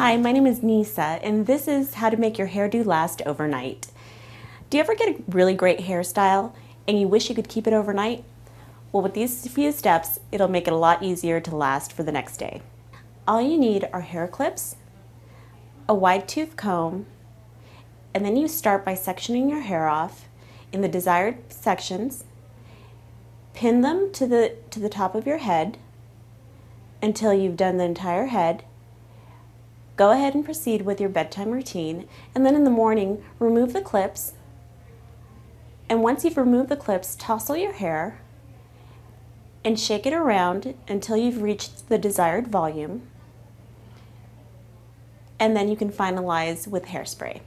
Hi, my name is Nisa, and this is how to make your hairdo last overnight. Do you ever get a really great hairstyle and you wish you could keep it overnight? Well, with these few steps, it'll make it a lot easier to last for the next day. All you need are hair clips, a wide tooth comb, and then you start by sectioning your hair off in the desired sections. Pin them to the top of your head until you've done the entire head. Go ahead and proceed with your bedtime routine, and then in the morning, remove the clips. And once you've removed the clips, tousle your hair and shake it around until you've reached the desired volume. And then you can finalize with hairspray.